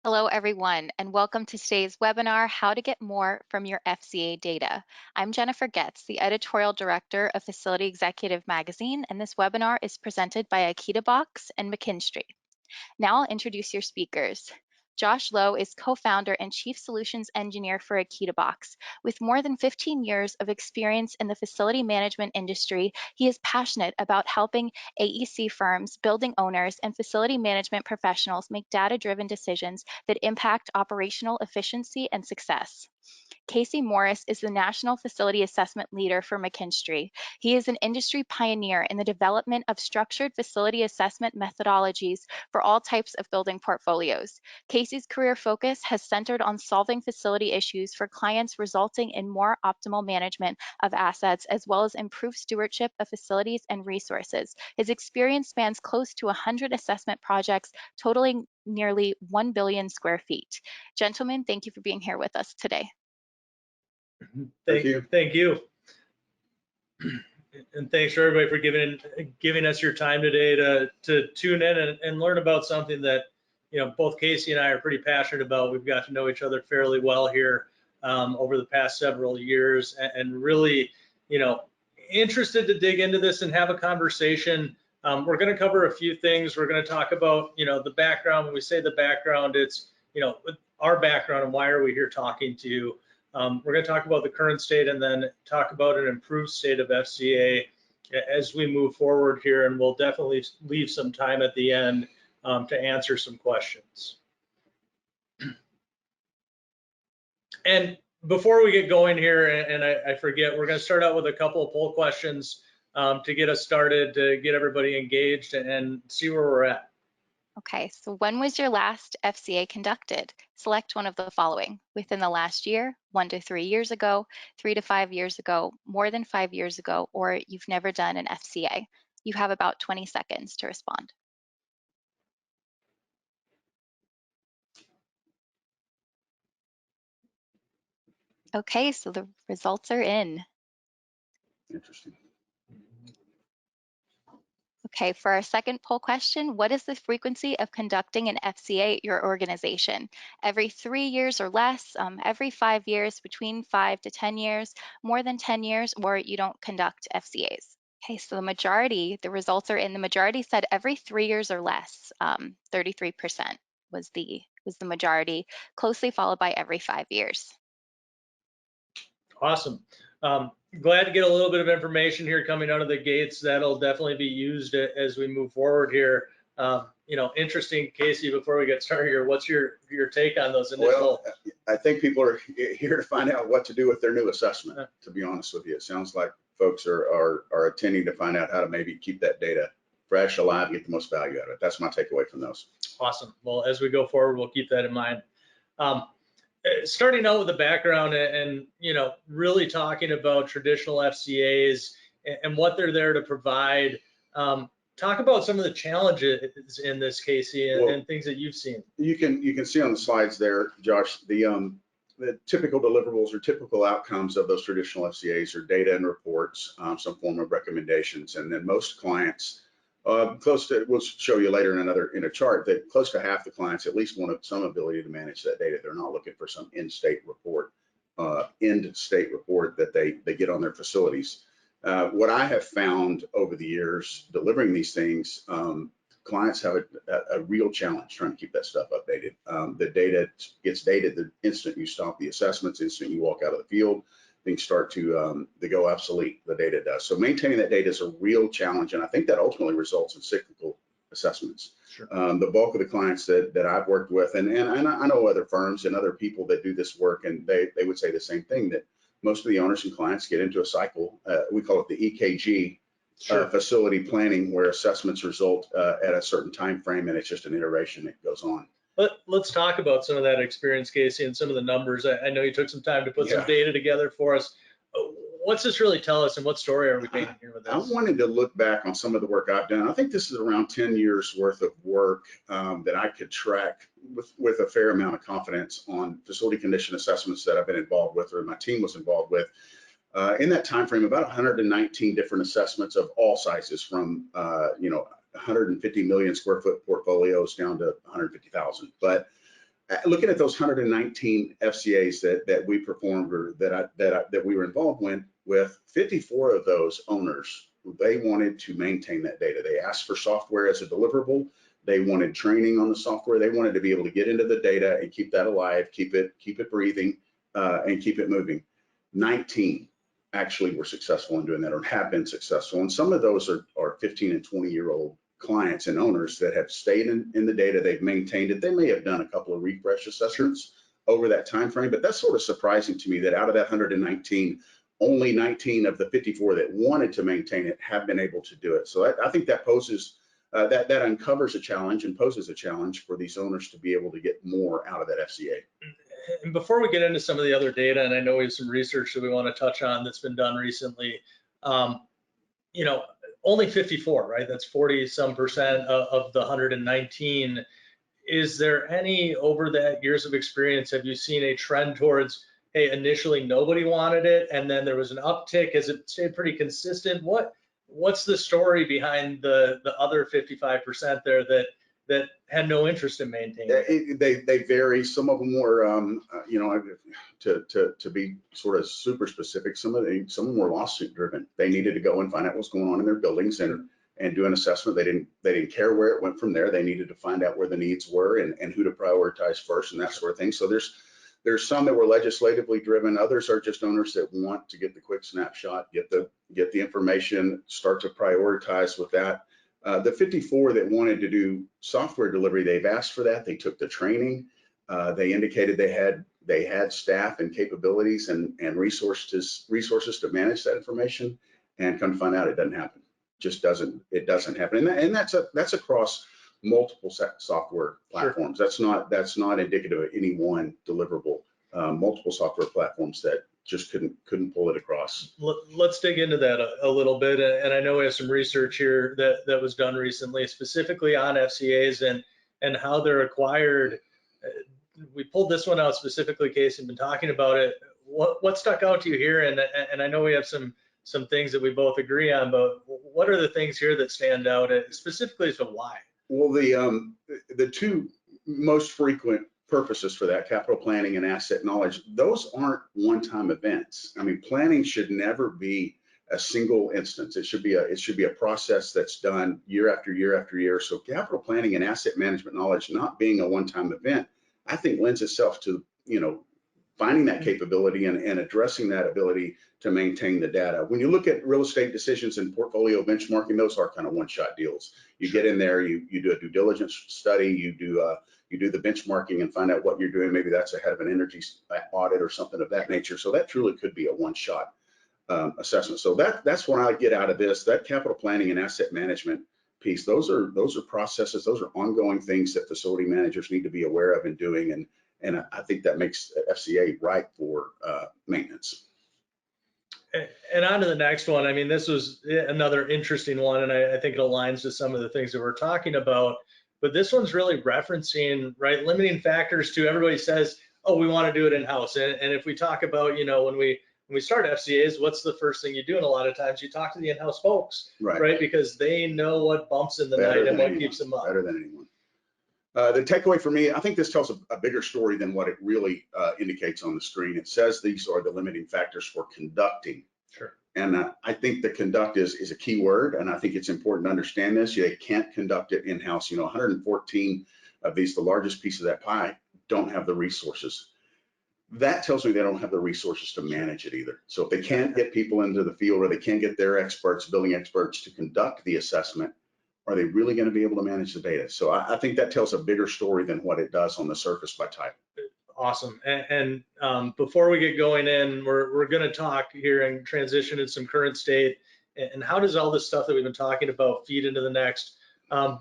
Hello, everyone, and welcome to today's webinar, How to Get More from Your FCA Data. I'm Jennifer Getz, the Editorial Director of Facility Executive Magazine, and this webinar is presented by AkitaBox and McKinstry. Now I'll introduce your speakers. Josh Lowe is co-founder and chief solutions engineer for AkitaBox. With more than 15 years of experience in the facility management industry, he is passionate about helping AEC firms, building owners, and facility management professionals make data-driven decisions that impact operational efficiency and success. Casey Morris is the National Facility Assessment Leader for McKinstry. He is an industry pioneer in the development of structured facility assessment methodologies for all types of building portfolios. Casey's career focus has centered on solving facility issues for clients, resulting in more optimal management of assets, as well as improved stewardship of facilities and resources. His experience spans close to 100 assessment projects, totaling nearly 1 billion square feet. Gentlemen, thank you for being here with us today. Thank you. Thank you. And thanks for everybody for giving us your time today to tune in and learn about something that, both Casey and I are pretty passionate about. We've got to know each other fairly well here over the past several years, and really, interested to dig into this and have a conversation. We're going to cover a few things. We're going to talk about, the background. When we say the background, it's, our background and why are we here talking to you. We're going to talk about the current state and then talk about an improved state of FCA as we move forward here, and we'll definitely leave some time at the end to answer some questions. And before we get going here, and I forget, we're going to start out with a couple of poll questions to get us started, to get everybody engaged and see where we're at. Okay, so when was your last FCA conducted? Select one of the following: within the last year, 1 to 3 years ago, 3 to 5 years ago, more than 5 years ago, or you've never done an FCA. You have about 20 seconds to respond. Okay, so the results are in. Interesting. Okay, for our second poll question, what is the frequency of conducting an FCA at your organization? Every 3 years or less, every 5 years, between 5 to 10 years, more than 10 years, or you don't conduct FCAs? Okay, so the results are in. The majority said every 3 years or less. 33% was the majority, closely followed by every 5 years. Awesome. Glad to get a little bit of information here coming out of the gates. That'll definitely be used as we move forward here. Interesting, Casey, before we get started here, what's your take on those initial? Well, I think people are here to find out what to do with their new assessment, to be honest with you. It sounds like folks are attending to find out how to maybe keep that data fresh, alive, get the most value out of it. That's my takeaway from those. Awesome. Well, as we go forward, we'll keep that in mind. Starting out with the background and really talking about traditional FCAs and what they're there to provide. Talk about some of the challenges in this, Casey, and things that you've seen. You can see on the slides there, Josh, the typical deliverables or typical outcomes of those traditional FCAs are data and reports, some form of recommendations, and then most clients. Close to, we'll show you later in a chart, that close to half the clients at least want some ability to manage that data. They're not looking for some end-state report that they get on their facilities. What I have found over the years delivering these things, clients have a real challenge trying to keep that stuff updated. The data gets dated the instant you stop the assessments, instant you walk out of the field. Things start to go obsolete, the data does. So maintaining that data is a real challenge, and I think that ultimately results in cyclical assessments. Sure. The bulk of the clients that I've worked with, and I know other firms and other people that do this work, and they would say the same thing, that most of the owners and clients get into a cycle, we call it the EKG, Sure. Facility planning, where assessments result at a certain time frame, and it's just an iteration that goes on. Let's talk about some of that experience, Casey, and some of the numbers. I know you took some time to put some data together for us. What's this really tell us, and what story are we painting here with this? I wanted to look back on some of the work I've done. I think this is around 10 years worth of work that I could track with a fair amount of confidence on facility condition assessments that I've been involved with, or my team was involved with. In that time frame, about 119 different assessments of all sizes, from 150 million square foot portfolios down to 150,000. But looking at those 119 FCAs that we performed or that we were involved with, 54 of those owners, they wanted to maintain that data. They asked for software as a deliverable. They wanted training on the software. They wanted to be able to get into the data and keep that alive, keep it breathing, and keep it moving. 19 actually were successful in doing that, or have been successful. And some of those are 15 and 20-year-old clients and owners that have stayed in the data. They've maintained it. They may have done a couple of refresh assessments over that time frame, but that's sort of surprising to me that out of that 119, only 19 of the 54 that wanted to maintain it have been able to do it. So I think that poses that uncovers a challenge and poses a challenge for these owners to be able to get more out of that FCA. And before we get into some of the other data, and I know we have some research that we want to touch on that's been done recently, you know, only 54, right? That's 40-some% of the 119. Is there any, over the years of experience, have you seen a trend towards, hey, initially nobody wanted it, and then there was an uptick? Has it stayed pretty consistent? What's the story behind the other 55% there that had no interest in maintaining it? They vary. Some of them were, you know, to be sort of super specific, some of them were lawsuit driven. They needed to go and find out what's going on in their buildings and do an assessment. They didn't care where it went from there. They needed to find out where the needs were and who to prioritize first and that sort of thing. So there's some that were legislatively driven. Others are just owners that want to get the quick snapshot, get the information, start to prioritize with that. The 54 that wanted to do software delivery, they've asked for that. They took the training. They indicated they had staff and capabilities and resources to manage that information, and come to find out it doesn't happen. It doesn't happen. And that's across multiple software platforms. Sure. That's not indicative of any one deliverable. Multiple software platforms that just couldn't pull it across. Let's dig into that a little bit. And I know we have some research here that was done recently, specifically on FCAs and how they're acquired. We pulled this one out specifically, Casey, and been talking about it. What stuck out to you here? And I know we have some things that we both agree on, but what are the things here that stand out, specifically as to why? Well, the two most frequent purposes for that, capital planning and asset knowledge, those aren't one-time events. I mean, planning should never be a single instance. It should be a process that's done year after year after year. So capital planning and asset management knowledge not being a one-time event, I think lends itself to, you know, finding that capability and addressing that ability to maintain the data. When you look at real estate decisions and portfolio benchmarking, those are kind of one-shot deals. You get in there, you do a due diligence study, you do the benchmarking and find out what you're doing. Maybe that's ahead of an energy audit or something of that nature. So that truly could be a one-shot assessment. So that's what I get out of this. That capital planning and asset management piece, those are processes, those are ongoing things that facility managers need to be aware of and doing. And I think that makes FCA right for maintenance. And on to the next one. I mean, this was another interesting one, and I think it aligns to some of the things that we're talking about. But this one's really referencing, right, limiting factors to, everybody says, oh, we want to do it in-house. And if we talk about, you know, when we start FCAs, what's the first thing you do? And a lot of times you talk to the in-house folks, right? Because they know what bumps in the night and what keeps them up. Better than anyone. The takeaway for me, I think this tells a bigger story than what it really indicates on the screen. It says these are the limiting factors for conducting. Sure. And I think the conduct is a key word, and I think it's important to understand this. They can't conduct it in-house. You know, 114 of these, the largest piece of that pie, don't have the resources. That tells me they don't have the resources to manage it either. So if they can't get people into the field, or they can't get their experts, building experts, to conduct the assessment, are they really going to be able to manage the data? So I think that tells a bigger story than what it does on the surface by type. Awesome. And before we get going in, we're going to talk here and transition in some current state. And how does all this stuff that we've been talking about feed into the next?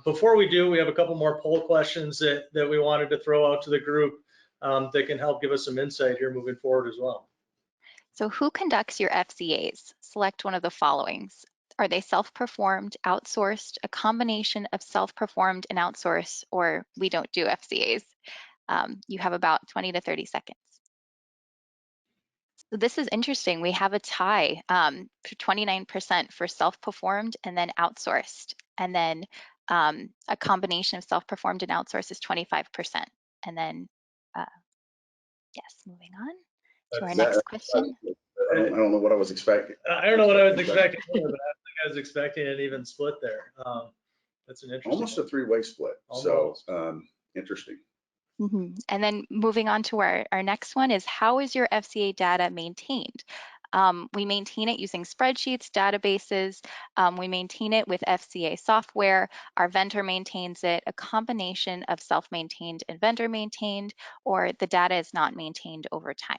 Before we do, we have a couple more poll questions that we wanted to throw out to the group that can help give us some insight here moving forward as well. So who conducts your FCAs? Select one of the followings. Are they self-performed, outsourced, a combination of self-performed and outsourced, or we don't do FCAs? You have about 20 to 30 seconds. So this is interesting. We have a tie for 29% for self-performed and then outsourced. And then a combination of self-performed and outsourced is 25%. And then Yes, moving on to our That, next question. I don't know what I was expecting. I don't know what I was expecting, either, but I don't think I was expecting an even split there. That's an interesting Almost a three-way split. Almost. So interesting. And then moving on to our next one is, how is your FCA data maintained? We maintain it using spreadsheets, databases. We maintain it with FCA software. Our vendor maintains it, a combination of self-maintained and vendor maintained, or the data is not maintained over time.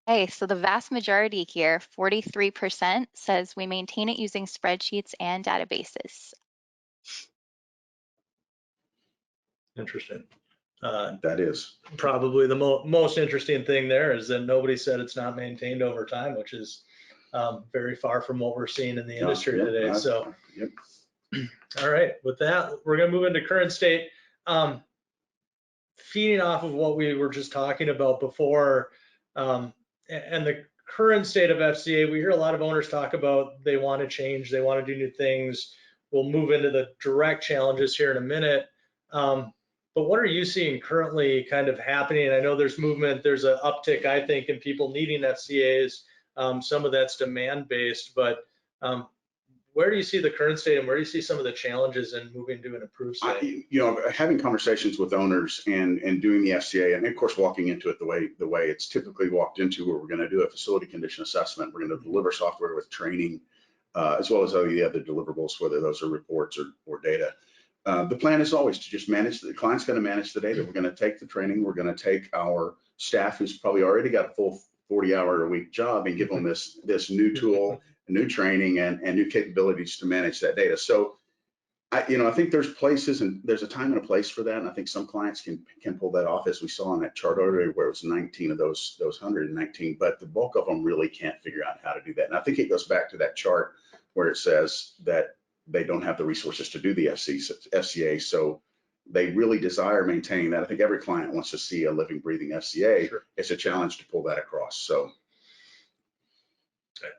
Okay, so the vast majority here, 43%, says we maintain it using spreadsheets and databases. Interesting. That is probably the most interesting thing there is that nobody said it's not maintained over time, which is very far from what we're seeing in the industry today. So, all right, with that, we're going to move into current state. Feeding off of what we were just talking about before, and the current state of FCA, we hear a lot of owners talk about they want to change, they want to do new things. We'll move into the direct challenges here in a minute. But what are you seeing currently kind of happening? I know there's movement, there's an uptick, I think, in people needing FCAs. Some of that's demand-based, but where do you see the current state and where do you see some of the challenges in moving to an improved state? Having conversations with owners and doing the FCA, and of course walking into it the way it's typically walked into, where we're going to do a facility condition assessment, we're going to deliver software with training, as well as the other deliverables, whether those are reports or data. The plan is always to just manage, the client's going to manage the data. We're going to take the training, we're going to take our staff who's probably already got a full 40-hour-a-week job and give them this new tool, new training, and new capabilities to manage that data. So I think there's places and there's a time and a place for that, and I think some clients can pull that off, as we saw on that chart earlier, where it was 19 of those 119, but the bulk of them really can't figure out how to do that. And I think it goes back to that chart where it says that they don't have the resources to do the FCA, so they really desire maintaining that. I think every client wants to see a living, breathing FCA. Sure. It's a challenge to pull that across.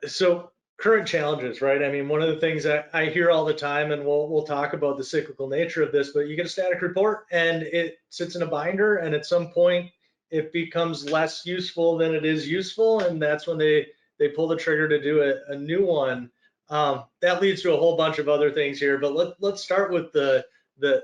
So current challenges, right? I mean, one of the things that I hear all the time, and we'll talk about the cyclical nature of this, but you get a static report and it sits in a binder, and at some point it becomes less useful than it is useful, and that's when they pull the trigger to do a new one. That leads to a whole bunch of other things here, but let's start with the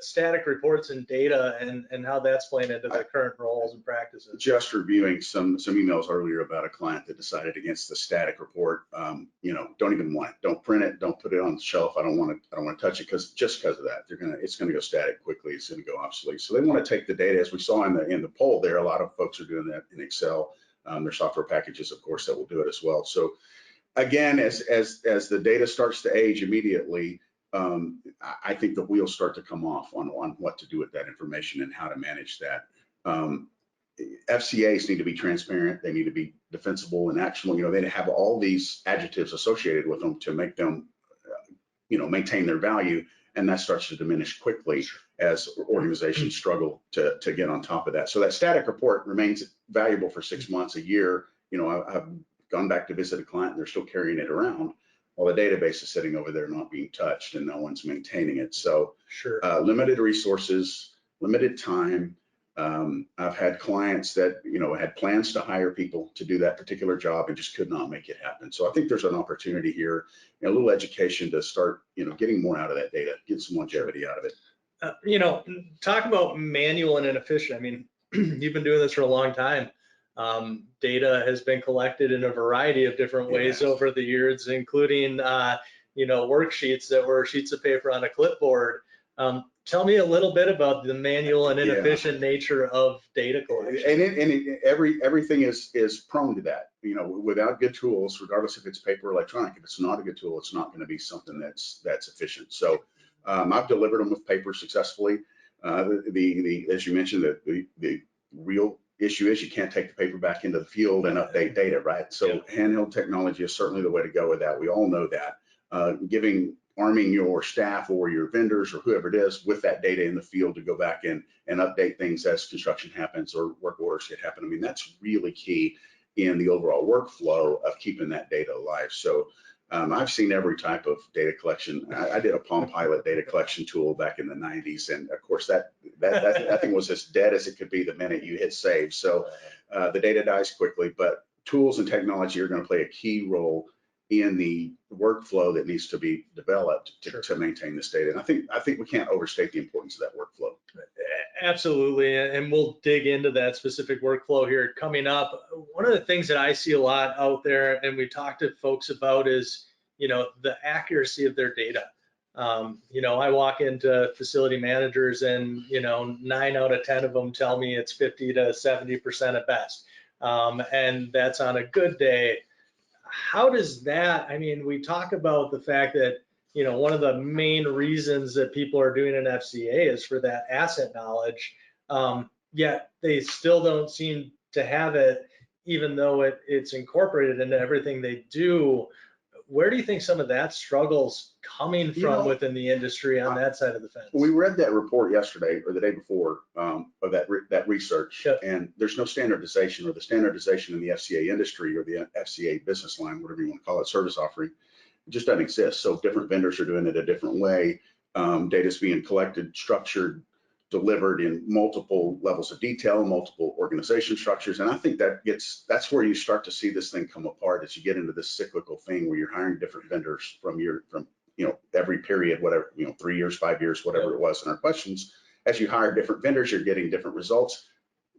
static reports and data and how that's playing into the current roles and practices. Just reviewing some emails earlier about a client that decided against the static report. Don't even want it. Don't print it. Don't put it on the shelf. I don't want to touch it because of that. It's gonna go static quickly. It's gonna go obsolete. So they want to take the data, as we saw in the poll there. A lot of folks are doing that in Excel. There's software packages, of course, that will do it as well. So again, as the data starts to age immediately, I think the wheels start to come off on what to do with that information and how to manage that. FCAs need to be transparent. They need to be defensible and actionable. They have all these adjectives associated with them to make them, maintain their value, and that starts to diminish quickly as organizations struggle to get on top of that. So that static report remains valuable for 6 months, a year. I've gone back to visit a client and they're still carrying it around while the database is sitting over there not being touched and no one's maintaining it. So limited resources, limited time. I've had clients that had plans to hire people to do that particular job and just could not make it happen. So I think there's an opportunity here, a little education to start getting more out of that data, get some longevity out of it. Talk about manual and inefficient. I mean, you've been doing this for a long time. Data has been collected in a variety of different ways over the years, including worksheets that were sheets of paper on a clipboard. Tell me a little bit about the manual and inefficient nature of data collection. And everything is prone to that. Without good tools, regardless if it's paper or electronic, if it's not a good tool, it's not going to be something that's efficient. So I've delivered them with paper successfully. As you mentioned, the real issue is you can't take the paper back into the field and update data, right? So handheld technology is certainly the way to go with that. We all know that. Arming your staff or your vendors or whoever it is with that data in the field to go back and update things as construction happens or work orders get happen. I mean, that's really key in the overall workflow of keeping that data alive. So I've seen every type of data collection. I did a Palm Pilot data collection tool back in the 90s, and of course that thing was as dead as it could be the minute you hit save. So the data dies quickly, but tools and technology are going to play a key role in the workflow that needs to be developed to maintain this data. And I think we can't overstate the importance of that workflow. Absolutely, and we'll dig into that specific workflow here coming up. One of the things that I see a lot out there, and we talk to folks about, is the accuracy of their data. I walk into facility managers, and 9 out of 10 of them tell me it's 50 to 70% at best, and that's on a good day. How does that? I mean, we talk about the fact that one of the main reasons that people are doing an FCA is for that asset knowledge, yet they still don't seem to have it, even though it's incorporated into everything they do. Where do you think some of that struggle's coming from within the industry on that side of the fence? We read that report yesterday or the day before of that research, and there's no standardization, or the standardization in the FCA industry or the FCA business line, whatever you want to call it, service offering. It just doesn't exist. So different vendors are doing it a different way. Data is being collected, structured, delivered in multiple levels of detail, multiple organization structures. And I think that's where you start to see this thing come apart, as you get into this cyclical thing where you're hiring different vendors from every period, whatever, 3 years, 5 years, whatever it was in our questions. As you hire different vendors, you're getting different results.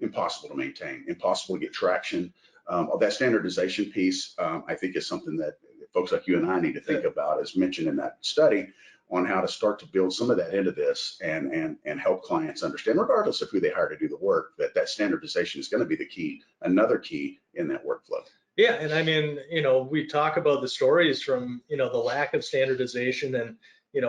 Impossible to maintain, impossible to get traction. That standardization piece, I think, is something that folks like you and I need to think about, as mentioned in that study, on how to start to build some of that into this and help clients understand, regardless of who they hire to do the work, that standardization is going to be the key, another key in that workflow. Yeah, and I mean, we talk about the stories from, the lack of standardization, and,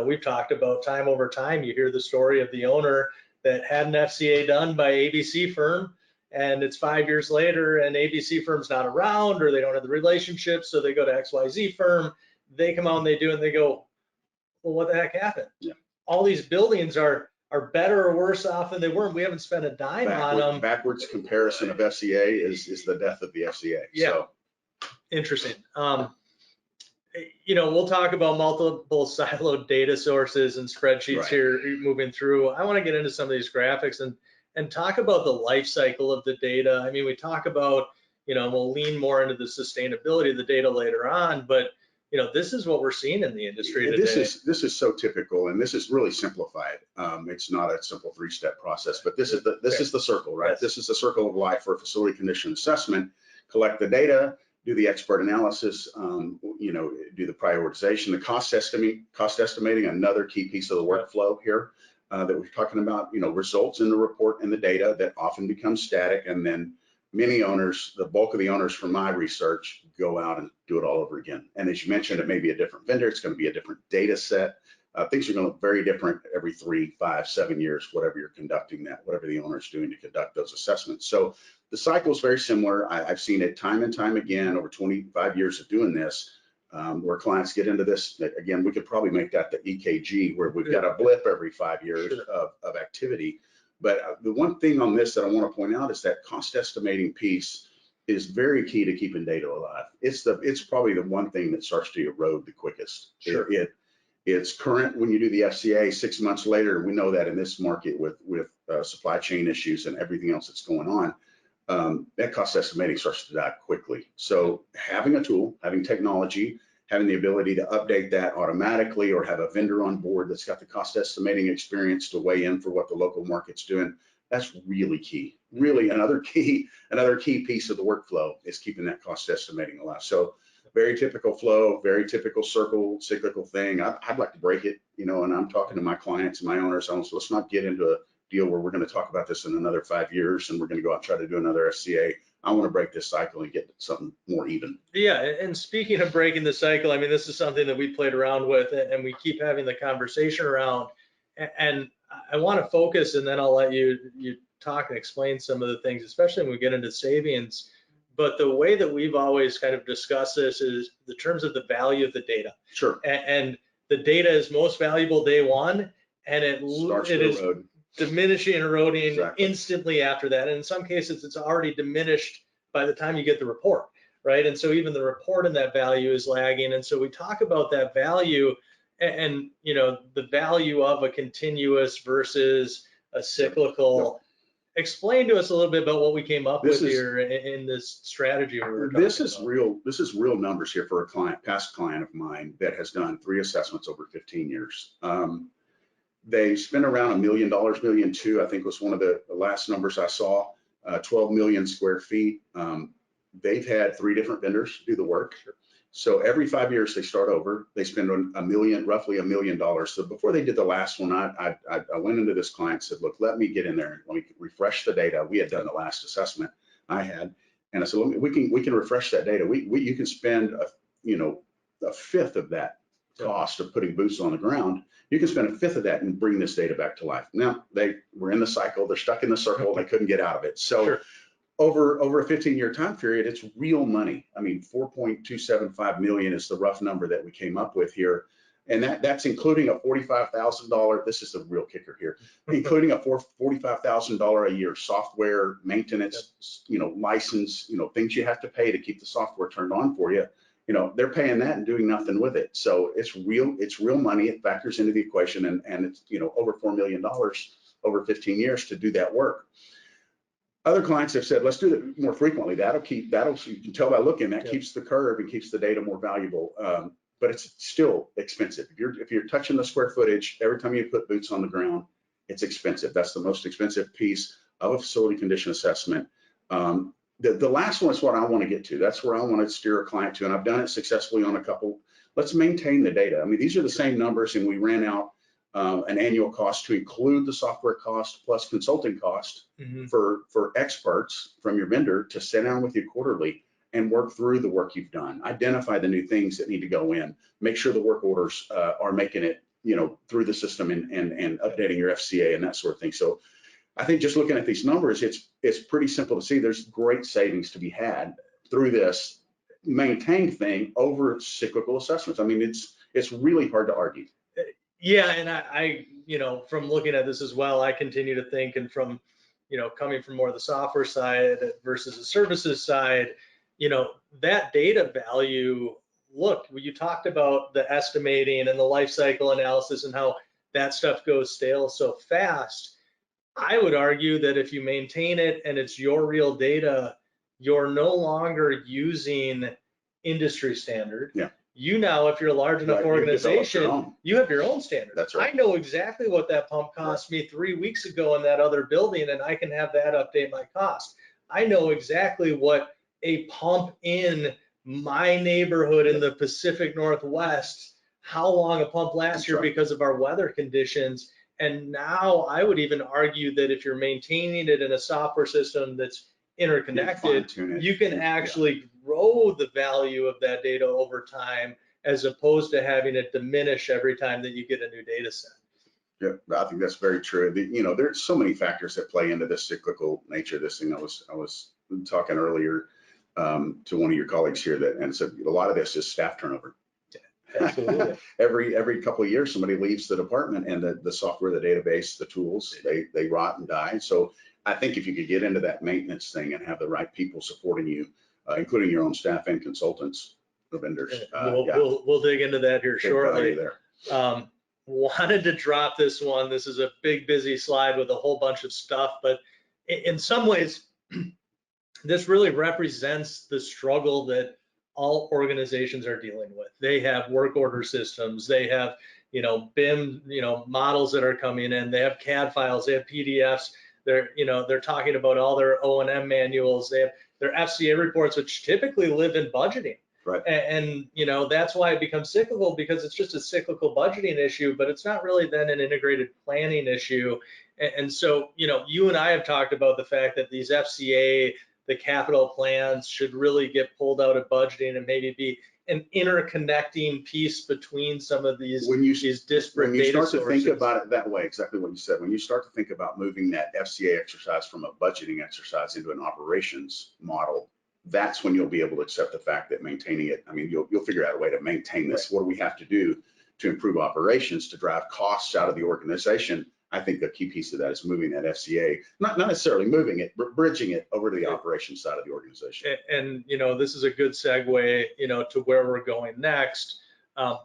we've talked about time over time, you hear the story of the owner that had an FCA done by ABC firm, and it's 5 years later and ABC firm's not around, or they don't have the relationship, so they go to XYZ firm, they come out and they do it, and they go, well, what the heck happened? Yeah. All these buildings are better or worse off than they were. We haven't spent a dime on them. Backwards comparison of FCA is the death of the FCA. Yeah. So. Interesting. We'll talk about multiple siloed data sources and spreadsheets here moving through. I want to get into some of these graphics and talk about the life cycle of the data. I mean, we talk about, we'll lean more into the sustainability of the data later on, but this is what we're seeing in the industry today. This is so typical, and this is really simplified. It's not a simple 3-step process, but this is the circle, right? Yes. This is the circle of life for a facility condition assessment. Collect the data, do the expert analysis, do the prioritization, the cost estimating, another key piece of the workflow here that we're talking about. Results in the report and the data that often become static, and then many owners, the bulk of the owners from my research, go out and do it all over again. And as you mentioned, it may be a different vendor, it's going to be a different data set. Things are going to look very different every 3, 5, 7 years, whatever you're conducting that, whatever the owner is doing to conduct those assessments. So the cycle is very similar. I've seen it time and time again over 25 years of doing this, where clients get into this. Again, we could probably make that the EKG, where we've got a blip every 5 years of activity. But the one thing on this that I want to point out is that cost estimating piece is very key to keeping data alive. It's probably the one thing that starts to erode the quickest. Sure. It's current when you do the FCA. 6 months later, we know that in this market with supply chain issues and everything else that's going on, that cost estimating starts to die quickly. So having a tool, having technology, having the ability to update that automatically, or have a vendor on board that's got the cost estimating experience to weigh in for what the local market's doing, that's really key. Really, another key piece of the workflow is keeping that cost estimating alive. So very typical flow, very typical cyclical thing. I'd like to break it, and I'm talking to my clients and my owners. So let's not get into a deal where we're going to talk about this in another 5 years and we're going to go out and try to do another FCA. I want to break this cycle and get something more even. Yeah, and speaking of breaking the cycle, I mean, this is something that we played around with and we keep having the conversation around. And I want to focus, and then I'll let you talk and explain some of the things, especially when we get into savings. But the way that we've always kind of discussed this is the terms of the value of the data. Sure. And the data is most valuable day one, and it is diminishing and eroding instantly after that. And in some cases, it's already diminished by the time you get the report, right? And so even the report in that value is lagging. And so we talk about that value and you know, the value of a continuous versus a cyclical. Explain to us a little bit about what we came up with here in this strategy we were talking about. This is real numbers here for a client, past client of mine that has done 3 assessments over 15 years. They spent around $1 million, $1.2 million, I think was one of the last numbers I saw, 12 million square feet. They've had 3 different vendors do the work. So every 5 years they start over. They spend roughly $1 million. So before they did the last one, I went into this client and said, look, let me get in there and let me refresh the data. We had done the last assessment I had, and I said, we can refresh that data. You can spend a fifth of that cost of putting boots on the ground. You can spend a fifth of that and bring this data back to life. Now they were in the cycle. They're stuck in the circle. They couldn't get out of it. So. Sure. Over a 15-year time period, it's real money. I mean, 4.275 million is the rough number that we came up with here. And that's including a $45,000, this is the real kicker here, including a $45,000 a year software maintenance, license, things you have to pay to keep the software turned on for you. They're paying that and doing nothing with it. So it's real money. It factors into the equation, and it's, over $4 million over 15 years to do that work. Other clients have said, let's do it more frequently. That'll you can tell by looking, that keeps the curve and keeps the data more valuable. But it's still expensive. If you're touching the square footage, every time you put boots on the ground, it's expensive. That's the most expensive piece of a facility condition assessment. The last one is what I want to get to. That's where I want to steer a client to, and I've done it successfully on a couple. Let's maintain the data. I mean, these are the same numbers, and we ran out an annual cost to include the software cost plus consulting cost for experts from your vendor to sit down with you quarterly and work through the work you've done, identify the new things that need to go in, make sure the work orders are making it, through the system and updating your FCA and that sort of thing. So I think just looking at these numbers, it's pretty simple to see there's great savings to be had through this maintained thing over cyclical assessments. I mean, it's really hard to argue. Yeah, and I from looking at this as well, I continue to think, and from, coming from more the software side versus the services side, that data value, look, you talked about the estimating and the life cycle analysis and how that stuff goes stale so fast. I would argue that if you maintain it and it's your real data, you're no longer using industry standard. Yeah. You now, if you're a large enough organization, you have your own standard. That's right. I know exactly what that pump cost me 3 weeks ago in that other building, and I can have that update my cost. I know exactly what a pump in my neighborhood in the Pacific Northwest, how long a pump lasts here because of our weather conditions. And now I would even argue that if you're maintaining it in a software system that's interconnected, you can actually grow the value of that data over time, as opposed to having it diminish every time that you get a new data set. Yeah, I think that's very true. There's so many factors that play into the cyclical nature of this thing. I was talking earlier to one of your colleagues here and said a lot of this is staff turnover. Absolutely. every couple of years, somebody leaves the department, and the software, the database, the tools, they rot and die. So I think if you could get into that maintenance thing and have the right people supporting you, including your own staff and consultants, the vendors. We'll dig into that here shortly. There. Wanted to drop this one. This is a big, busy slide with a whole bunch of stuff, but in some ways, this really represents the struggle that all organizations are dealing with. They have work order systems. They have, BIM, models that are coming in. They have CAD files. They have PDFs. They're talking about all their O&M manuals. They have their FCA reports, which typically live in budgeting. Right. And that's why it becomes cyclical, because it's just a cyclical budgeting issue, but it's not really then an integrated planning issue. And so, you and I have talked about the fact that these FCA, the capital plans, should really get pulled out of budgeting and maybe be an interconnecting piece between some of these disparate data sources. When you start to think about it that way, exactly what you said, when you start to think about moving that FCA exercise from a budgeting exercise into an operations model, that's when you'll be able to accept the fact that maintaining it, I mean, you'll figure out a way to maintain this. Right. What do we have to do to improve operations, to drive costs out of the organization? I think a key piece of that is moving that FCA, not necessarily moving it, but bridging it over to the operations side of the organization. And this is a good segue, to where we're going next,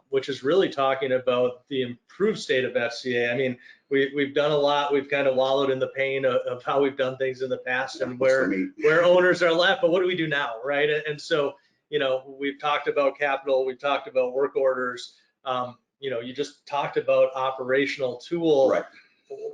which is really talking about the improved state of FCA. I mean, we've done a lot. We've kind of wallowed in the pain of how we've done things in the past and where owners are left. But what do we do now, right? And so, we've talked about capital. We've talked about work orders. You just talked about operational tool. Right.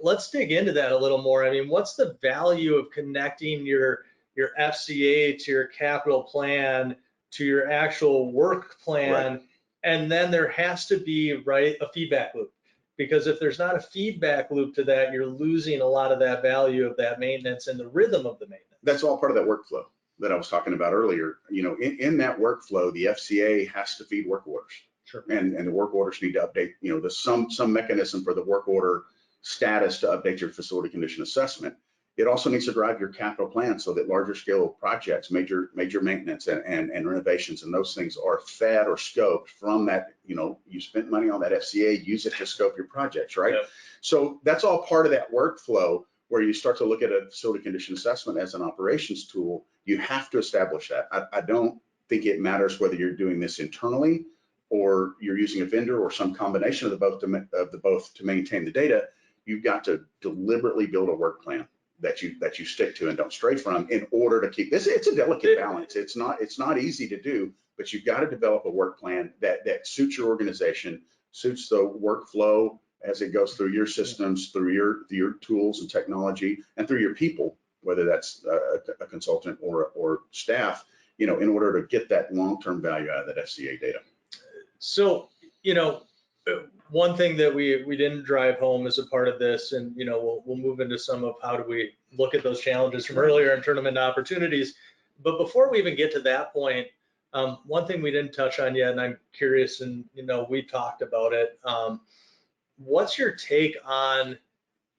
Let's dig into that a little more. I mean, what's the value of connecting your FCA to your capital plan to your actual work plan? Right. And then there has to be, a feedback loop, because if there's not a feedback loop to that, you're losing a lot of that value of that maintenance and the rhythm of the maintenance. That's all part of that workflow that I was talking about earlier. In that workflow, the FCA has to feed work orders. Sure. And the work orders need to update, there's some mechanism for the work order status to update your facility condition assessment. It also needs to drive your capital plan so that larger scale projects, major maintenance and renovations and those things are fed or scoped from that. You spent money on that FCA, use it to scope your projects, right? Yep. So that's all part of that workflow where you start to look at a facility condition assessment as an operations tool. You have to establish that. I don't think it matters whether you're doing this internally or you're using a vendor or some combination of the both to maintain the data. You've got to deliberately build a work plan that you stick to and don't stray from in order to keep this. It's a delicate balance. It's not easy to do, but you've got to develop a work plan that suits your organization, suits the workflow as it goes through your systems, through your tools and technology, and through your people, whether that's a consultant or staff, in order to get that long-term value out of that FCA data. So, one thing that we didn't drive home as a part of this, and we'll move into some of how do we look at those challenges from earlier and turn them into opportunities. But before we even get to that point, one thing we didn't touch on yet, and I'm curious, and we talked about it. What's your take on?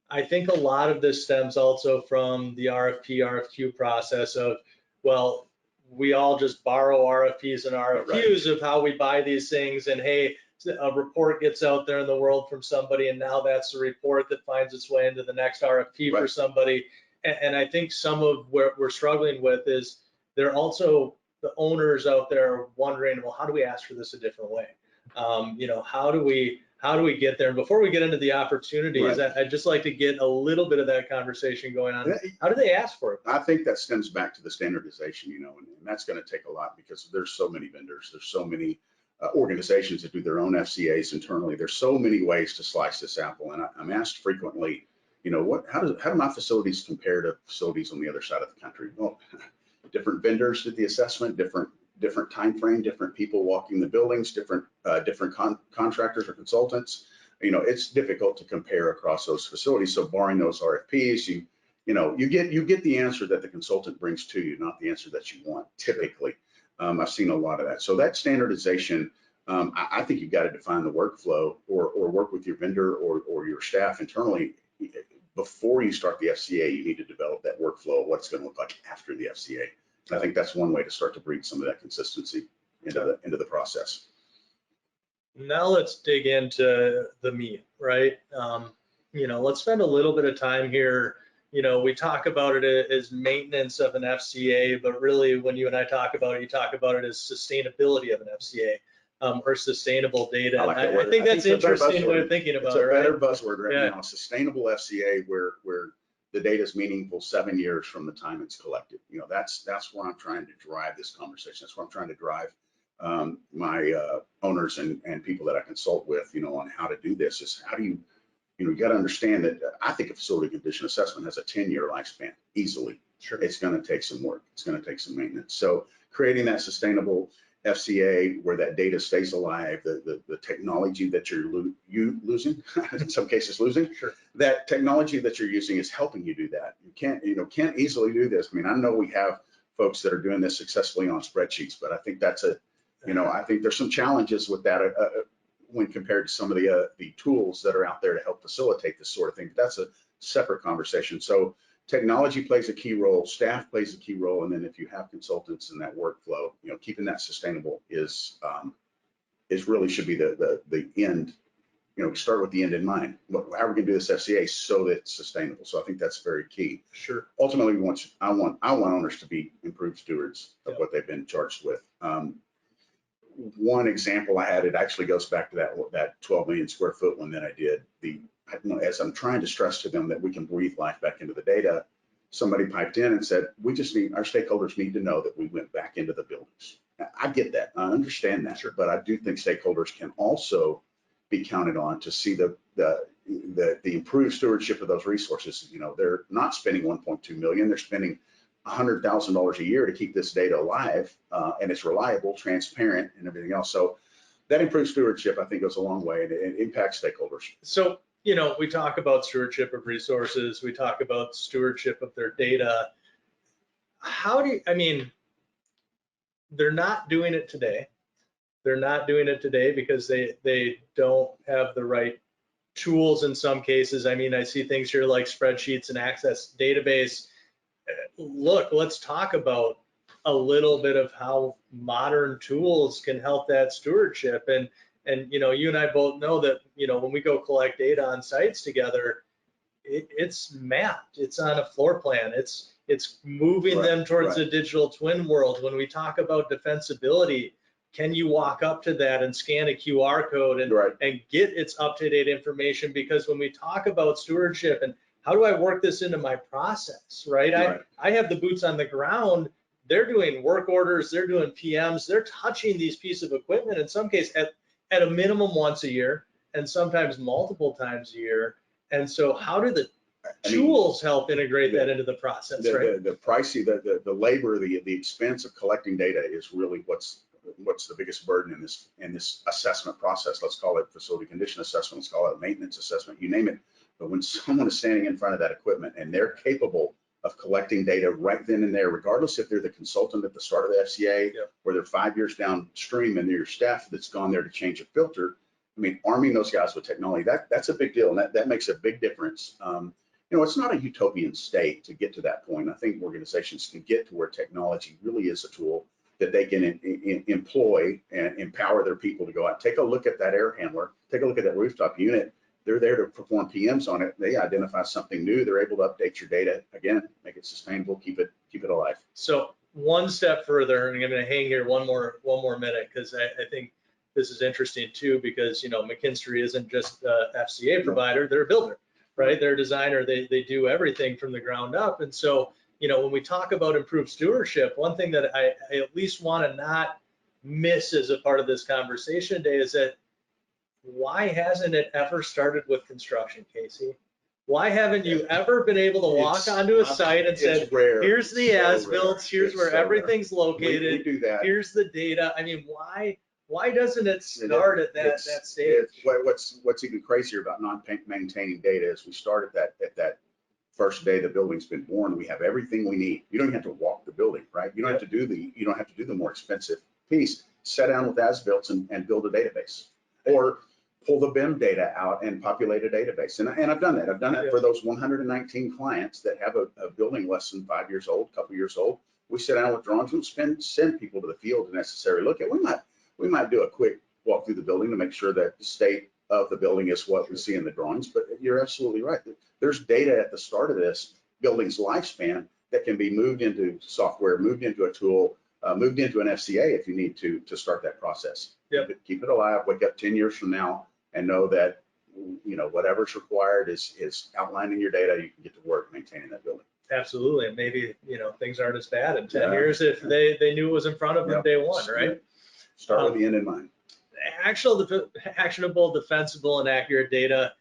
I think a lot of this stems also from the RFQ process of, well, we all just borrow RFPs and RFQs of how we buy these things, and hey, a report gets out there in the world from somebody, and now that's the report that finds its way into the next RFP for somebody. And I think some of what we're struggling with is they're also the owners out there wondering, well, how do we ask for this a different way? How do we get there? And before we get into the opportunities, I'd just like to get a little bit of that conversation going on. How do they ask for it? I think that stems back to the standardization, and that's going to take a lot because there's so many vendors, there's so many organizations that do their own FCAs internally. There's so many ways to slice this apple, and I'm asked frequently, how do my facilities compare to facilities on the other side of the country? Well, different vendors did the assessment, different time frame, different people walking the buildings, different contractors or consultants. It's difficult to compare across those facilities. So barring those RFPs, you get the answer that the consultant brings to you, not the answer that you want typically. I've seen a lot of that. So that standardization, I think you've got to define the workflow or work with your vendor or your staff internally. Before you start the FCA, you need to develop that workflow of what's going to look like after the FCA. I think that's one way to start to bring some of that consistency into the process. Now let's dig into the meat, right? Let's spend a little bit of time here. We talk about it as maintenance of an FCA, but really when you and I talk about it, you talk about it as sustainability of an FCA or sustainable data. I think that's an interesting way of thinking about it, right? It's a better buzzword right now. Sustainable FCA where the data is meaningful 7 years from the time it's collected. That's where I'm trying to drive this conversation. That's where I'm trying to drive my owners and people that I consult with, on how to do this. Is how do you got to understand that I think a facility condition assessment has a 10-year lifespan easily. Sure. It's going to take some work. It's going to take some maintenance. So creating that sustainable FCA where that data stays alive, the technology that you're losing, in some cases losing, sure. That technology that you're using is helping you do that. You can't easily do this. I mean, I know we have folks that are doing this successfully on spreadsheets, but I think that's I think there's some challenges with that when compared to some of the tools that are out there to help facilitate this sort of thing. But that's a separate conversation. So technology plays a key role, staff plays a key role, and then if you have consultants in that workflow, keeping that sustainable is really should be the end we start with the end in mind. How are we going to do this FCA so that it's sustainable? So I think that's very key. Sure. Ultimately, I want owners to be improved stewards of what they've been charged with. One example I had, it actually goes back to that 12 million square foot one that I did. As I'm trying to stress to them that we can breathe life back into the data, somebody piped in and said, our stakeholders need to know that we went back into the buildings. Now, I get that, I understand that, but I do think stakeholders can also be counted on to see the improved stewardship of those resources. They're not spending 1.2 million, they're spending $100,000 a year to keep this data alive, and it's reliable, transparent, and everything else. So that improved stewardship, I think, goes a long way, and it impacts stakeholders. So, we talk about stewardship of resources, we talk about stewardship of their data. They're not doing it today. They're not doing it today because they don't have the right tools in some cases. I see things here like spreadsheets and access database. Look, let's talk about a little bit of how modern tools can help that stewardship. And you and I both know that, when we go collect data on sites together, it's mapped, it's on a floor plan, it's moving them towards the digital twin world. When we talk about defensibility, can you walk up to that and scan a QR code and get its up-to-date information? Because when we talk about stewardship and how do I work this into my process, right? I have the boots on the ground. They're doing work orders, they're doing PMs, they're touching these pieces of equipment in some case at a minimum once a year, and sometimes multiple times a year. And so how do the tools help integrate that into the process, right? The pricey, the labor, the expense of collecting data is really what's the biggest burden in this assessment process. Let's call it facility condition assessment, let's call it maintenance assessment, you name it. But when someone is standing in front of that equipment and they're capable of collecting data right then and there, regardless if they're the consultant at the start of the FCA, or they're 5 years downstream and they're your staff that's gone there to change a filter, arming those guys with technology, that's a big deal, and that makes a big difference. It's not a utopian state to get to that point. I think organizations can get to where technology really is a tool that they can employ and empower their people to go out. Take a look at that air handler, take a look at that rooftop unit. They're there to perform PMs on it. They identify something new. They're able to update your data, again, make it sustainable, keep it alive. So one step further, and I'm going to hang here one more minute, because I think this is interesting too, because McKinstry isn't just a FCA provider, they're a builder, right? They're a designer, they do everything from the ground up. And so, when we talk about improved stewardship, one thing that I at least want to not miss as a part of this conversation today is that, why hasn't it ever started with construction, Casey? Why haven't you ever been able to walk onto a site and said, here's the as-built, here's where everything's located, we do that. Here's the data? Why doesn't it start at that stage? What's even crazier about not maintaining data is we start at that first day the building's been born. We have everything we need. You don't even have to walk the building, right? You don't have to do the more expensive piece. Sit down with as-built and build a database, or pull the BIM data out and populate a database. And I've done that. I've done that for those 119 clients that have a building less than 5 years old, a couple years old. We sit down with drawings, we'll send people to the field to necessarily look at. We might do a quick walk through the building to make sure that the state of the building is what we see in the drawings, but you're absolutely right. There's data at the start of this building's lifespan that can be moved into software, moved into a tool, moved into an FCA if you need to start that process. Keep it alive, wake up 10 years from now and know that whatever's required is outlined in your data. You can get to work maintaining that building. Absolutely. And maybe things aren't as bad in 10 years if they knew it was in front of them day one, right? Start with the end in mind. Actionable, defensible, and accurate data.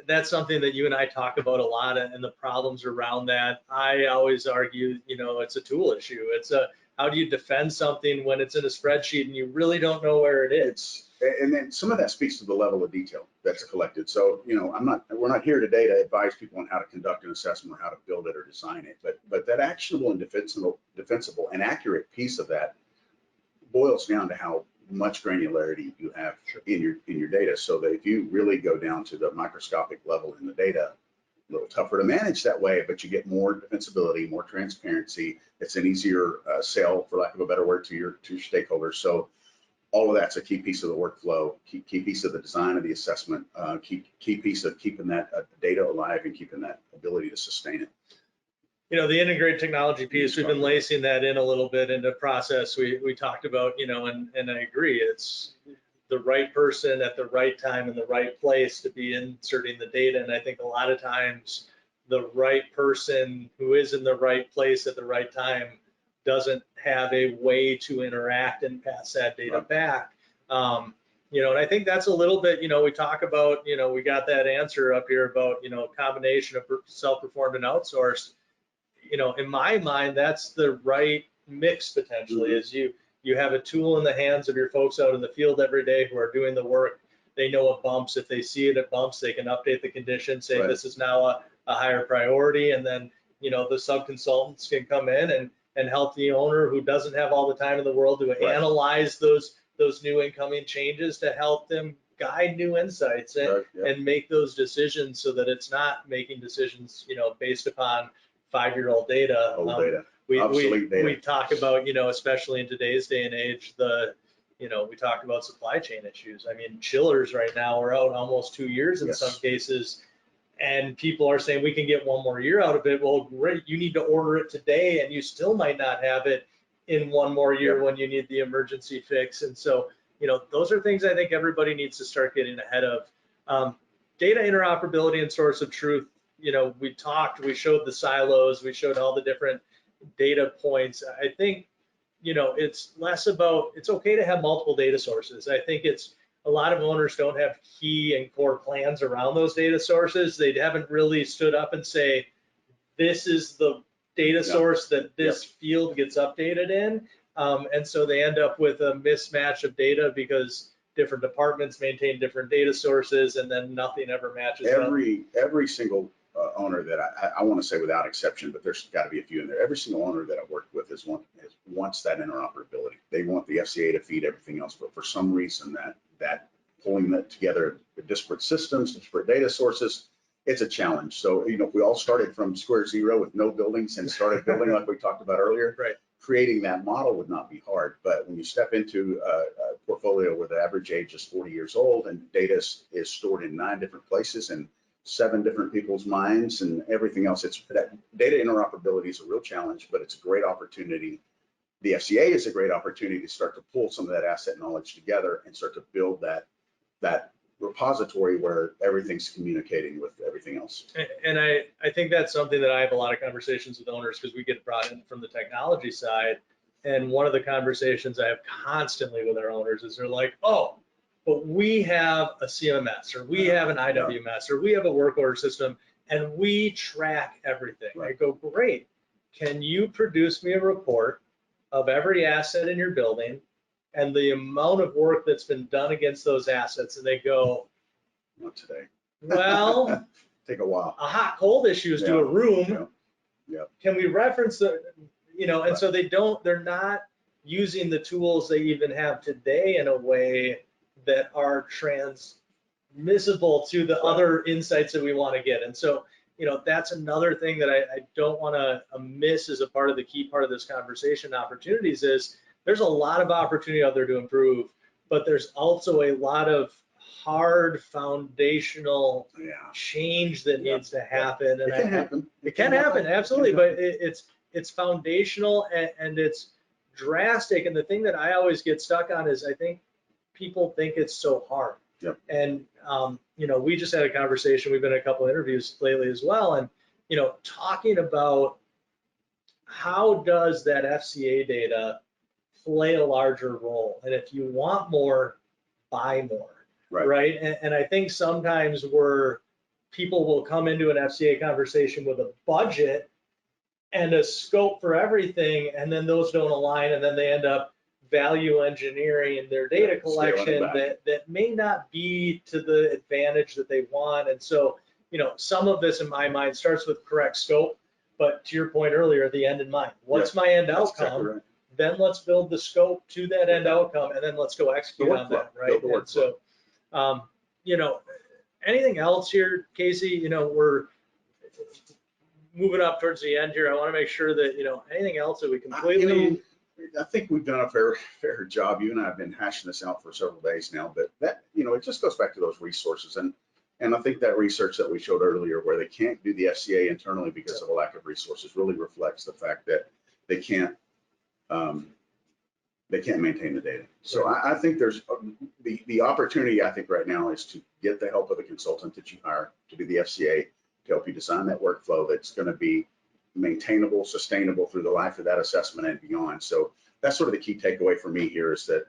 That's something that you and I talk about a lot, and the problems around that. I always argue, it's a tool issue. It's how do you defend something when it's in a spreadsheet and you really don't know where it is? And then some of that speaks to the level of detail that's collected. So, we're not here today to advise people on how to conduct an assessment or how to build it or design it, but that actionable and defensible and accurate piece of that boils down to how much granularity you have in your data, so that if you really go down to the microscopic level in the data, a little tougher to manage that way, but you get more defensibility, more transparency. It's an easier sale, for lack of a better word, to your stakeholders. So all of that's a key piece of the workflow, key piece of the design of the assessment, key piece of keeping that data alive and keeping that ability to sustain it. You know, the integrated technology piece, we've been lacing that in a little bit into process. We talked about, you know, and I agree, it's the right person at the right time in the right place to be inserting the data. And I think a lot of times the right person who is in the right place at the right time doesn't have a way to interact and pass that data back. You know, and I think that's a little bit, you know, we talk about, you know, we got that answer up here about, you know, combination of self-performed and outsourced. You know, in my mind, that's the right mix potentially. Is you have a tool in the hands of your folks out in the field every day who are doing the work. They know it bumps. If they see it at bumps, they can update the condition, say this is now a higher priority, and then, you know, the sub-consultants can come in and help the owner who doesn't have all the time in the world to analyze those new incoming changes to help them guide new insights and make those decisions so that it's not making decisions, you know, based upon 5-year-old data. Obsolete data. We talk about, you know, especially in today's day and age, you know, we talk about supply chain issues. I mean, chillers right now are out almost 2 years in some cases, and people are saying we can get 1 more year out of it. Well, great, you need to order it today, and you still might not have it in 1 more year when you need the emergency fix. And so, you know, those are things I think everybody needs to start getting ahead of. Data interoperability and source of truth. You know, we showed the silos, we showed all the different data points. I think, you know, it's less about, it's okay to have multiple data sources. I think it's a lot of owners don't have key and core plans around those data sources. They haven't really stood up and say, this is the data source that this field gets updated in. And so they end up with a mismatch of data because different departments maintain different data sources, and then nothing ever matches every single owner that I want to say without exception, but there's got to be a few in there. Every single owner that I've worked with wants that interoperability. They want the FCA to feed everything else, but for some reason that pulling that together, the disparate systems, disparate data sources, it's a challenge. So, you know, if we all started from square zero with no buildings and started building like we talked about earlier, creating that model would not be hard. But when you step into a portfolio where the average age is 40 years old and data is stored in 9 different places and 7 different people's minds and everything else, that data interoperability is a real challenge, but it's a great opportunity. The FCA is a great opportunity to start to pull some of that asset knowledge together and start to build that repository where everything's communicating with everything else. And I think that's something that I have a lot of conversations with owners because we get brought in from the technology side. And one of the conversations I have constantly with our owners is they're like, oh, but we have a CMS or we have an IWMS or we have a work order system and we track everything. I go, great. Can you produce me a report of every asset in your building and the amount of work that's been done against those assets? And they go, not today. Well, take a while. A hot cold issues to a room. Can we reference the, you know, and so they're not using the tools they even have today in a way that are transmissible to the other insights that we want to get. And so, you know, that's another thing that I don't want to miss as a part of the key part of this conversation. Opportunities is there's a lot of opportunity out there to improve, but there's also a lot of hard foundational change that needs to happen. And it can happen, absolutely, but it's foundational and it's drastic. And the thing that I always get stuck on is I think people think it's so hard. And you know, we just had a conversation. We've been in a couple of interviews lately as well, and you know, talking about how does that FCA data play a larger role, and if you want more, buy more, right? And I think sometimes people will come into an FCA conversation with a budget and a scope for everything, and then those don't align, and then they end up value engineering their data collection that may not be to the advantage that they want. And so, you know, some of this in my mind starts with correct scope, but to your point earlier, the end in mind. What's my end outcome? Exactly. Then let's build the scope to that end outcome, and then let's go execute on that, right? And so, you know, anything else here, Casey? You know, we're moving up towards the end here. I want to make sure that, you know, anything else that we completely I think we've done a fair job. You and I have been hashing this out for several days now, but that, it just goes back to those resources. And I think that research that we showed earlier, where they can't do the FCA internally because of a lack of resources, really reflects the fact that they can't maintain the data. So I think there's the opportunity, I think right now, is to get the help of the consultant that you hire to do the FCA, to help you design that workflow that's going to be maintainable, sustainable through the life of that assessment and beyond. So that's sort of the key takeaway for me here, is that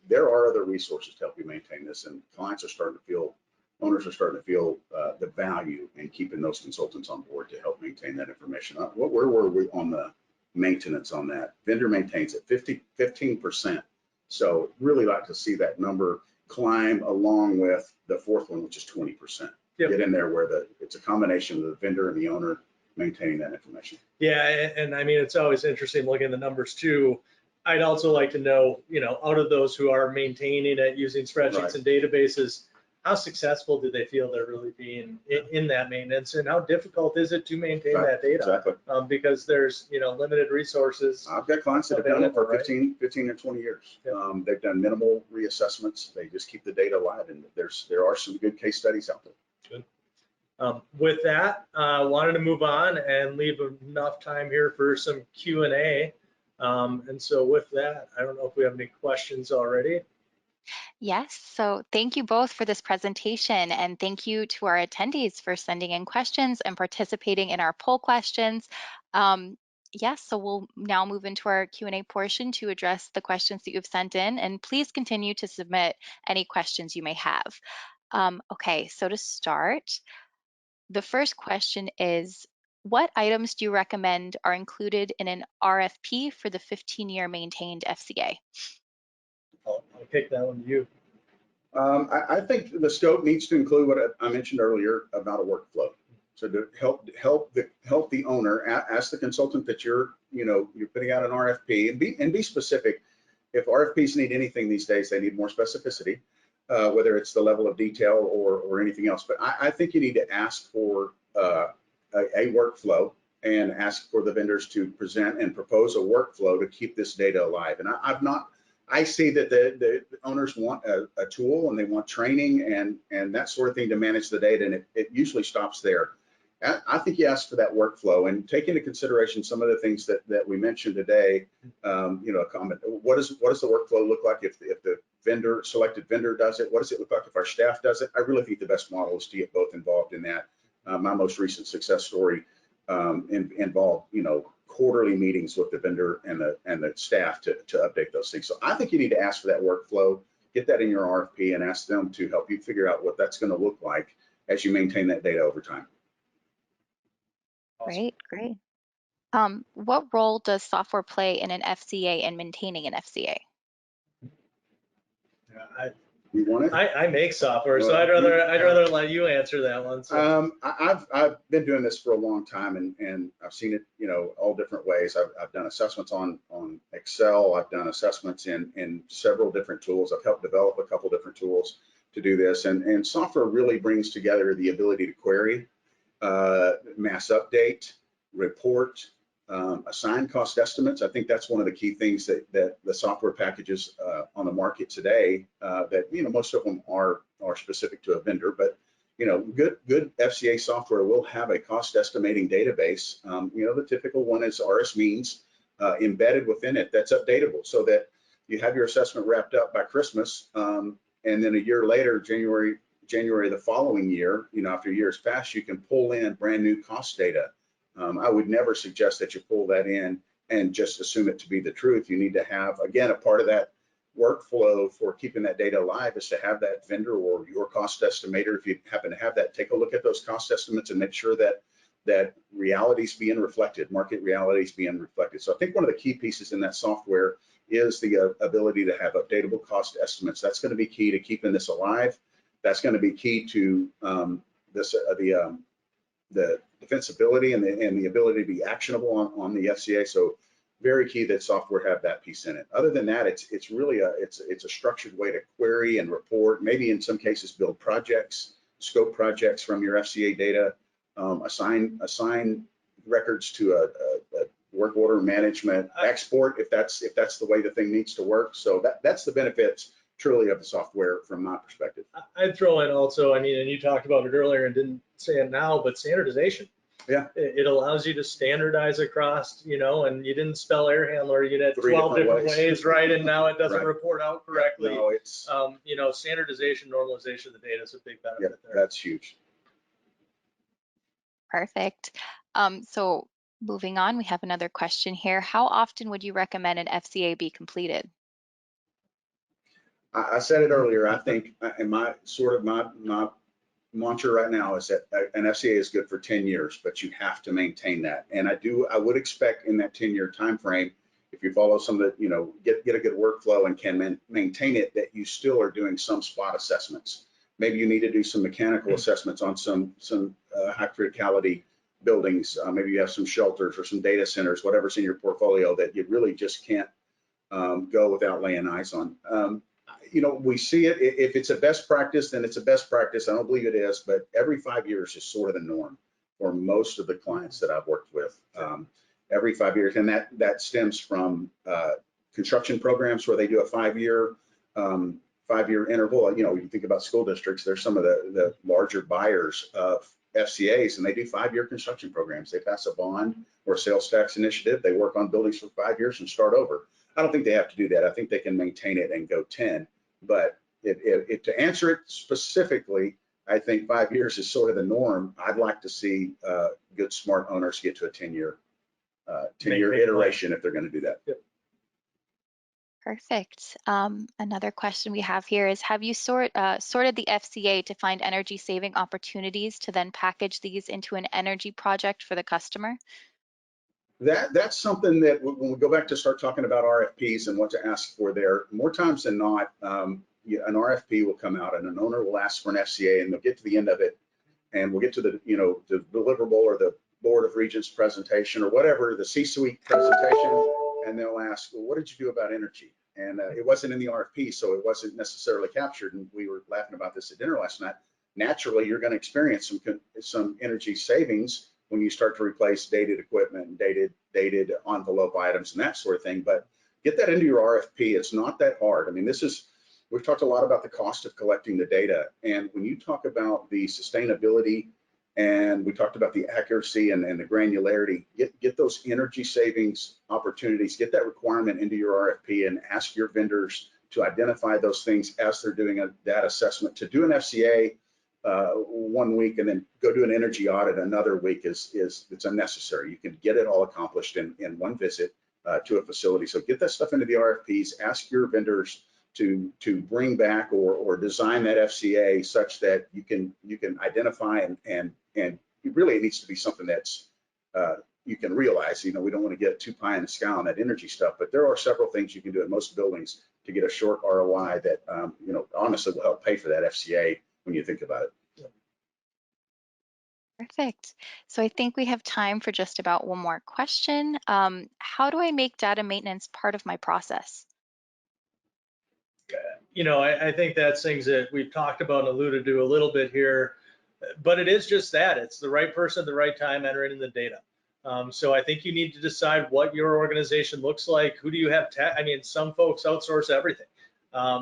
there are other resources to help you maintain this, and clients are starting to feel, owners are starting to feel the value in keeping those consultants on board to help maintain that information. Where were we on the maintenance on that? Vendor maintains it 15%. So really like to see that number climb along with the fourth one, which is 20%. Yep. Get in there where it's a combination of the vendor and the owner maintaining that information. Yeah, and I mean, it's always interesting looking at the numbers too. I'd also like to know, out of those who are maintaining it using spreadsheets and databases, how successful do they feel they're really being in that maintenance, and how difficult is it to maintain that data? Exactly. Because there's limited resources. I've got clients that have done it for 15 or 20 years. Yep. They've done minimal reassessments. They just keep the data alive, and there are some good case studies out there. Good. With that, wanted to move on and leave enough time here for some Q&A. And so with that, I don't know if we have any questions already. Yes, so thank you both for this presentation, and thank you to our attendees for sending in questions and participating in our poll questions. Yes, so we'll now move into our Q&A portion to address the questions that you've sent in, and please continue to submit any questions you may have. Okay, so to start, the first question is, what items do you recommend are included in an RFP for the 15-year maintained FCA? I'll kick that one to you. I think the scope needs to include what I mentioned earlier about a workflow. So to help the owner, ask the consultant that you're putting out an RFP, and be specific. If RFPs need anything these days, they need more specificity, whether it's the level of detail or anything else. But I think you need to ask for a workflow, and ask for the vendors to present and propose a workflow to keep this data alive. And I see that the owners want a tool, and they want training and that sort of thing to manage the data, and it usually stops there. I think you ask for that workflow, and take into consideration some of the things that we mentioned today. A comment. What does the workflow look like if the selected vendor does it? What does it look like if our staff does it? I really think the best model is to get both involved in that. My most recent success story involved quarterly meetings with the vendor and the staff to update those things. So I think you need to ask for that workflow, get that in your RFP, and ask them to help you figure out what that's going to look like as you maintain that data over time. Awesome. Great. What role does software play in an FCA and maintaining an FCA? You want it? I make software, so I'd rather let you answer that one. So. I've been doing this for a long time, and I've seen it, all different ways. I've done assessments on Excel. I've done assessments in several different tools. I've helped develop a couple different tools to do this, and software really brings together the ability to query, mass update, report, assign cost estimates. I think that's one of the key things that the software packages on the market today, that most of them are specific to a vendor, but good FCA software will have a cost estimating database. The typical one is RS means embedded within it, that's updatable, so that you have your assessment wrapped up by Christmas, and then a year later, January the following year, after a year's passed, you can pull in brand new cost data. I would never suggest that you pull that in and just assume it to be the truth. You need to have, again, a part of that workflow for keeping that data alive is to have that vendor or your cost estimator, if you happen to have that, take a look at those cost estimates and make sure that reality's being reflected, market reality's being reflected. So I think one of the key pieces in that software is the ability to have updatable cost estimates. That's going to be key to keeping this alive. That's going to be key to the defensibility and the ability to be actionable on the FCA. So very key that software have that piece in it. Other than that, it's really a structured way to query and report, maybe in some cases build projects, scope projects from your FCA data, assign records to a work order management, export if that's the way the thing needs to work. So that's the benefits truly of the software from my perspective. I'd throw in also, I mean, and you talked about it earlier and didn't say it now, but standardization. Yeah. It allows you to standardize across, you know, and you didn't spell air handler, you had 3 12 different ways, right? And now it doesn't Right. report out correctly. No, it's you know, standardization, normalization of the data is a big benefit there. That's huge. Perfect. So moving on, we have another question here. How often would you recommend an FCA be completed? I said it earlier. I think, and my mantra right now is that an FCA is good for 10 years, but you have to maintain that. And I would expect in that 10-year time frame, if you follow some of the, you know, get a good workflow and can maintain it, that you still are doing some spot assessments. Maybe you need to do some mechanical assessments on some high criticality buildings. Maybe you have some shelters or some data centers, whatever's in your portfolio that you really just can't go without laying eyes on. You know, we see it. If it's a best practice, then it's a best practice. I don't believe it is, but every 5 years is sort of the norm for most of the clients that I've worked with. Every 5 years, and that stems from construction programs where they do a 5-year interval. You know, you think about school districts, there's some of the larger buyers of FCAs, and they do 5-year construction programs. They pass a bond or a sales tax initiative. They work on buildings for 5 years and start over. I don't think they have to do that. I think they can maintain it and go 10. But to answer it specifically, I think 5 years is sort of the norm. I'd like to see good, smart owners get to a 10-year iteration if they're going to do that. Yep. Perfect. Another question we have here is, have you sorted the FCA to find energy saving opportunities to then package these into an energy project for the customer? That's something that when we go back to start talking about RFPs and what to ask for there, more times than not, an RFP will come out and an owner will ask for an FCA, and they'll get to the end of it and we'll get to the deliverable or the Board of Regents presentation or whatever, the C-suite presentation, and they'll ask, well, what did you do about energy? And it wasn't in the RFP, so it wasn't necessarily captured. And we were laughing about this at dinner last night. Naturally, you're going to experience some energy savings when you start to replace dated equipment and dated envelope items and that sort of thing. But get that into your RFP. It's not that hard. I mean, we've talked a lot about the cost of collecting the data. And when you talk about the sustainability and we talked about the accuracy and the granularity, get those energy savings opportunities, get that requirement into your RFP and ask your vendors to identify those things as they're doing that assessment. To do an FCA 1 week and then go do an energy audit another week it's unnecessary. You can get it all accomplished in one visit to a facility. So get that stuff into the RFPs. Ask your vendors to bring back or design that FCA such that you can identify and really it needs to be something that's you can realize. You know, we don't want to get too pie in the sky on that energy stuff, but there are several things you can do in most buildings to get a short ROI that honestly will help pay for that FCA when you think about it. Perfect. So I think we have time for just about one more question. How do I make data maintenance part of my process? You know, I think that's things that we've talked about and alluded to a little bit here, but it is just that. It's the right person at the right time entering in the data. So I think you need to decide what your organization looks like. Who do you have? I mean, some folks outsource everything.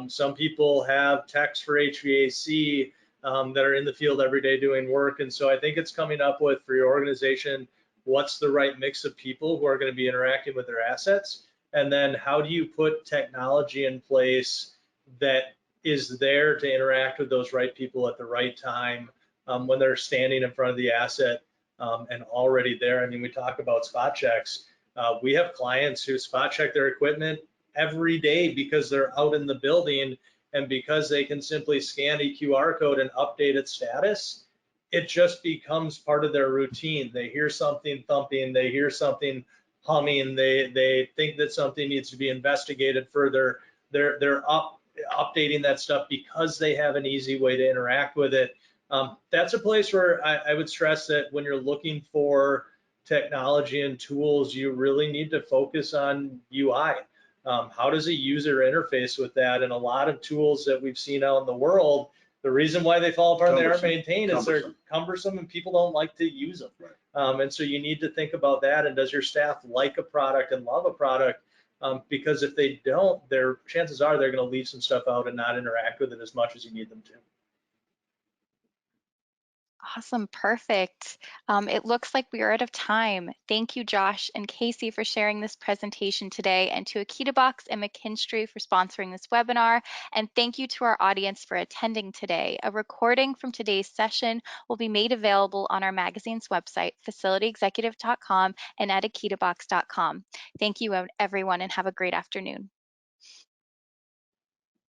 Some people have techs for HVAC that are in the field every day doing work. And so I think it's coming up with, for your organization, what's the right mix of people who are going to be interacting with their assets? And then how do you put technology in place that is there to interact with those right people at the right time when they're standing in front of the asset and already there? I mean, we talk about spot checks. We have clients who spot check their equipment every day because they're out in the building, and because they can simply scan a QR code and update its status, it just becomes part of their routine. They hear something thumping, they hear something humming, they think that something needs to be investigated further. They're updating that stuff because they have an easy way to interact with it. That's a place where I would stress that when you're looking for technology and tools, you really need to focus on UI. How does a user interface with that? And a lot of tools that we've seen out in the world The reason why they fall apart and they aren't Cumbersome. maintained is they're cumbersome and people don't like to use them. Right. And so you need to think about that. And does your staff like a product and love a product? Because if they don't, their chances are they're going to leave some stuff out and not interact with it as much as you need them to. Awesome, perfect. It looks like we are out of time. Thank you, Josh and Casey, for sharing this presentation today, and to AkitaBox and McKinstry for sponsoring this webinar. And thank you to our audience for attending today. A recording from today's session will be made available on our magazine's website, facilityexecutive.com, and at akitabox.com. Thank you, everyone, and have a great afternoon.